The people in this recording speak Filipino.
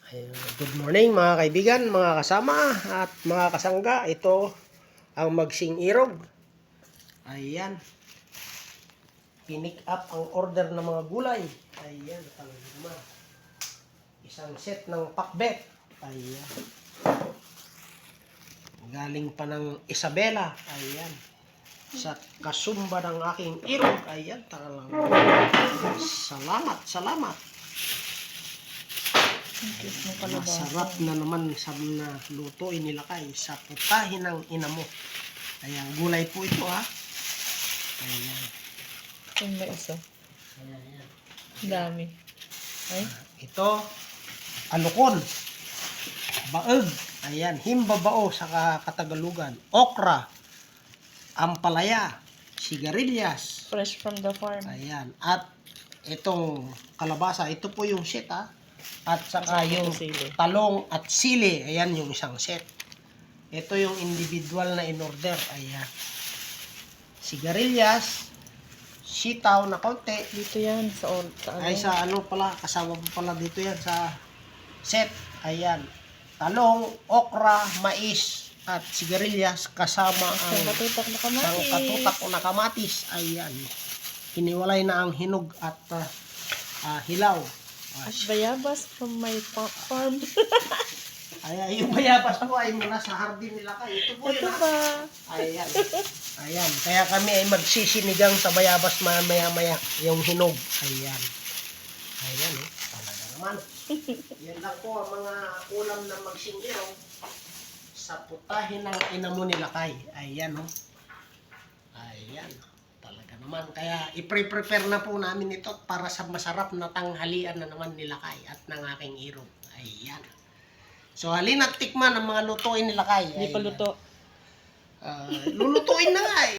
Ayun. Good morning mga kaibigan, mga kasama at mga kasangga. Ito ang Magsing Irog. Ayan. Pinick up ang order ng mga gulay. Ayan, talaga naman. Isang set ng pakbet. Ayan. Galing pa ng Isabela. Ayan. Sa kasumba ng aking irog. Ayan, talagang salamat. Masarap na naman sa na lutuin nila kay sa putahin ng ina mo. Ayan, gulay po ito ha. Ayan. Yung may isa. Ayan. Dami. Ay? Ito, alukon. Baeg. Ayan, himbabao sa Katagalugan. Okra. Ampalaya. Sigarilyas. Fresh from the farm. Ayan. At itong kalabasa, ito po yung set ha. At saka yung talong at sili. Ayan yung isang set. Ito yung individual na in-order. Ayan. Sigarilyas. Sitaw na konti. Dito yan sa ano? Ay sa ano pala. Kasama po pala dito yan sa set. Ayan. Talong, okra, mais at sigarilyas kasama ang Sangkatutak na kamatis. sangkatutak na kamatis. Ayan. Hiniwalay na ang hinog at hilaw. At bayabas from my farm. Ay, yung bayabas po ay mula sa hardin nila kayo. Ito po Ito yun. ba? Ayan. Ayan. Kaya kami ay magsisinigang sa bayabas maya-maya yung hinog. Ayan. Ayan eh. Talaga naman. Yan lang po ang mga ulam na magsingiraw sa putahin ng ina mo nila kay. Ayan oh. Ayan. Talaga naman. Kaya i-prepare na po namin ito para sa masarap na tanghalian na naman nila kay at ng aking irog. Ayan. So halina't tikman ang mga lutuin nila kay. Hindi pa luto. Lulutuin na nga eh.